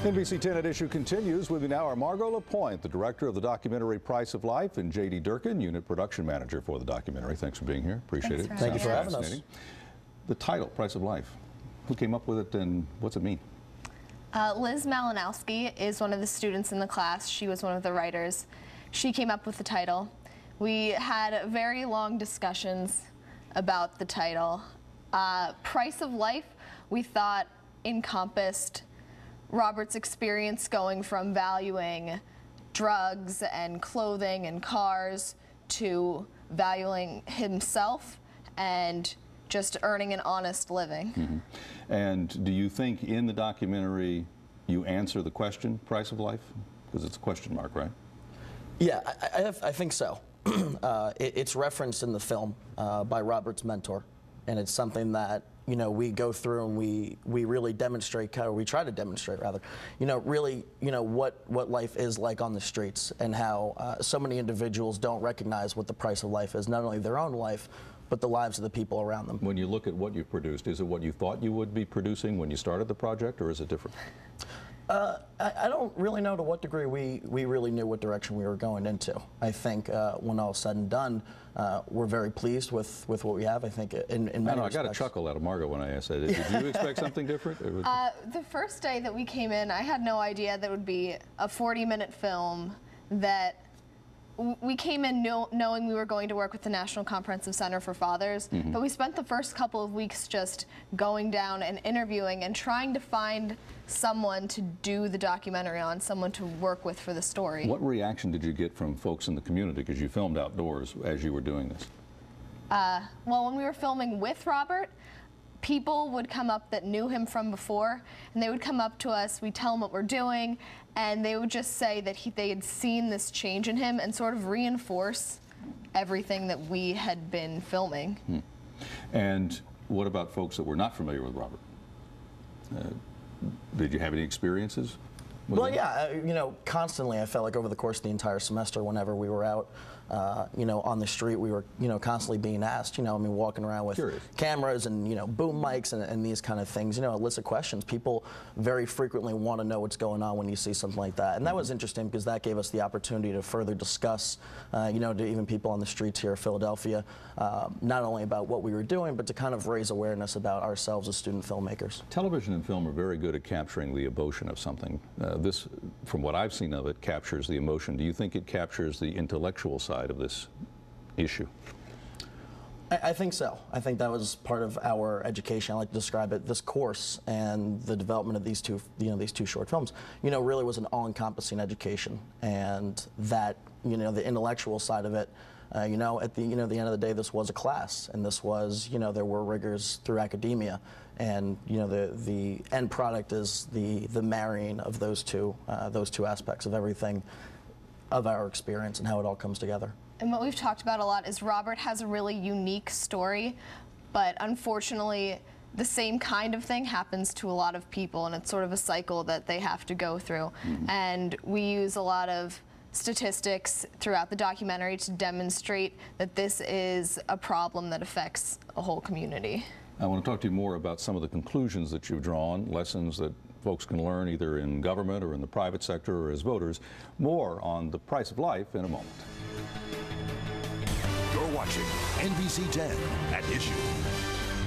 NBC10 at Issue continues. With me now are Margaux LaPointe, the director of the documentary Price of Life, and J.D. Durkin, unit production manager for the documentary. Thanks for being here. Appreciate it. Thank you for having us. The title, Price of Life, who came up with it and what's it mean? Liz Malinowski is one of the students in the class. She was one of the writers. She came up with the title. We had very long discussions about the title. Price of Life, we thought, encompassed Robert's experience going from valuing drugs and clothing and cars to valuing himself and just earning an honest living. Mm-hmm. And do you think in the documentary you answer the question, price of life? Because it's a question mark, right? Yeah, I think so. It's referenced in the film by Robert's mentor, and it's something that, you know, we go through and we really demonstrate, or we try to demonstrate rather, really, what life is like on the streets, and how so many individuals don't recognize what the price of life is, not only their own life, but the lives of the people around them. When you look at what you've produced, is it what you thought you would be producing when you started the project, or is it different? I don't really know to what degree we really knew what direction we were going into. I think when all said and done, we're very pleased with what we have. I think in many respects. I got a chuckle out of Margaux when I asked that. Did you expect something different? The first day that we came in, I had no idea that it would be a 40-minute film that we came in knowing we were going to work with the National Comprehensive Center for Fathers, mm-hmm. but we spent the first couple of weeks just going down and interviewing and trying to find someone to do the documentary on, someone to work with for the story. What reaction did you get from folks in the community, because you filmed outdoors as you were doing this? Well, when we were filming with Robert, people would come up that knew him from before, and they would come up to us, we'd tell them what we're doing, and they would just say that they had seen this change in him and sort of reinforce everything that we had been filming. And what about folks that were not familiar with Robert? Did you have any experiences? Well, yeah, constantly I felt like over the course of the entire semester, whenever we were out, on the street, we were, constantly being asked, walking around with cameras and, boom mics and these kind of things, illicit questions. People very frequently want to know what's going on when you see something like that. And that was interesting because that gave us the opportunity to further discuss, to even people on the streets here in Philadelphia, not only about what we were doing, but to kind of raise awareness about ourselves as student filmmakers. Television and film are very good at capturing the emotion of something. This, from what I've seen of it, captures the emotion. Do you think it captures the intellectual side of this issue? I think so. I think that was part of our education. I like to describe it, this course and the development of these two, these two short films, really was an all-encompassing education. And that, the intellectual side of it, at the end of the day, this was a class, and this was, there were rigors through academia, and the end product is the marrying of those two aspects of everything, of our experience and how it all comes together. And what we've talked about a lot is Robert has a really unique story, but unfortunately the same kind of thing happens to a lot of people, and it's sort of a cycle that they have to go through. Mm-hmm. And we use a lot of statistics throughout the documentary to demonstrate that this is a problem that affects a whole community. I want to talk to you more about some of the conclusions that you've drawn, lessons that folks can learn either in government or in the private sector or as voters. More on the price of life in a moment. You're watching NBC10 at Issue.